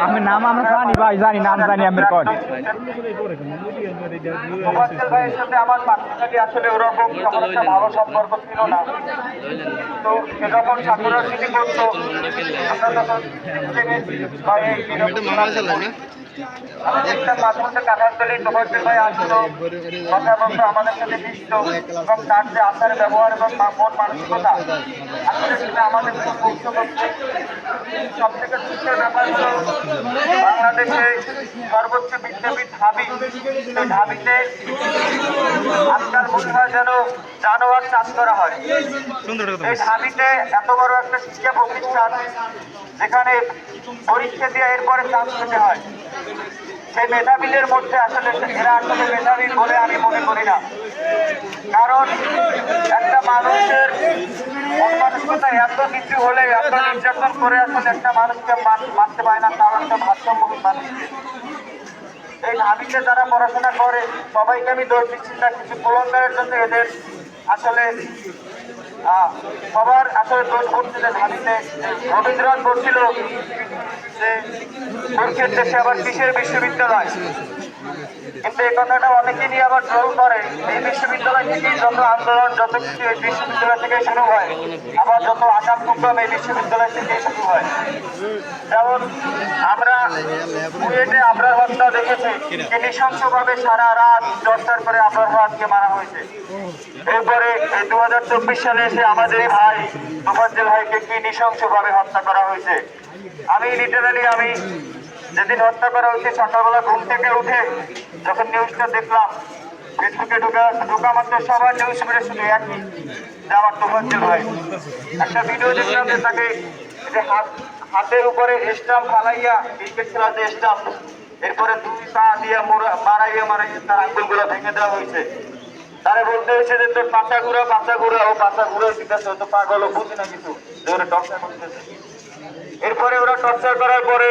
আমি নাম আমরা জানি ভাই, জানি নাম জানি আমি কোন ভাইয়ের সাথে আমার পার্সোনালি আসলে ওরকম একটা ভালো সম্পর্ক ছিল না। তো সে যখন ঠাকুরের সিটি করতো আমরা তখন আমি দেখতাম মাঝে মধ্যে কাঁঠালতলি তোফাজ্জল ভাই আসতো, কথা বলতো, আমাদের সাথে মিশত এবং তার যে আচার ব্যবহার এবং মন মানসিকতা আসলে সেটা আমাদের খুব মুগ্ধ করছে। সব থেকে দুঃখের ব্যাপার হলো বাংলাদেশে সর্বোচ্চ বিদ্যাপীঠ ঢাবি, তো ঢাবিতে আজকাল মনে হয় যেন জানোয়ার চাষ করা হয়। এই ঢাবিতে এত বড় একটা শিক্ষা প্রতিষ্ঠান যেখানে পরীক্ষা দিয়ে এরপরে চান্স পেতে হয়, সেই মেধাবীদের মধ্যে আসলে এরা আসলে মেধাবী বলে আমি মনে করি না। কারণ একটা মানুষের মন মানসিকতা এত নিচু হলে, এত নির্যাতন করে আসলে একটা মানুষকে মানতে পারে না, তার একটা ভারসাম্যহীন মানুষকে। এই ঢাবিতে যারা পড়াশোনা করে সবাইকে আমি দোষ দিচ্ছি না, কিছু কুলঙ্গারের জন্য এদের আসলে সবার আসলে দোষ করছে। যে ঢাবিতে রবীন্দ্রনাথ বলছিল যে মূর্খের দেশে আবার কিসের বিশ্ববিদ্যালয়, কিন্তু এই কথাটা অনেকে নিয়ে আবার ট্রোল করে। এই বিশ্ববিদ্যালয় থেকেই যত আন্দোলন, যত কিছু এই বিশ্ববিদ্যালয় থেকেই শুরু হয়, আবার যত আকাম কুকম এই বিশ্ববিদ্যালয় থেকেই শুরু হয়। যেমন আমরা কুয়েটে আবরার হত্যা দেখেছি, যে নৃশংসভাবে সারা রাত টর্চার করে আবরার হত্যা মারা হয়েছে। এরপরে এই 2024 সালে এসে আমাদের এই ভাই তোফাজ্জল ভাইকে কি নৃশংসভাবে হত্যা করা হয়েছে। আমি লিটারালি যেদিন হত্যা করা হয়েছে সকালবেলা ঘুম থেকে উঠে যখন নিউজটা দেখলাম, ফেসবুকে ঢোকা মাত্র সবার নিউজ করে শুধু একই, যে আমার তোফাজ্জল ভাই। একটা ভিডিও দেখলাম যে তাকে যে হাতের উপরে স্টাম্প ফালাইয়া, ক্রিকেট খেলার যে স্টাম্প, এরপরে 2 পা দিয়ে মারাইয়ে তার আঙ্গুলগুলো ভেঙে দেওয়া হয়েছে। তারা বলতে হয়েছে যে তোর পাশা ঘুরা, ও পাশা ঘুরে দিতেছে, তো পাগল বুঝে না কিছু, টর্চার করতেছে। এরপরে ওরা টর্চার করার পরে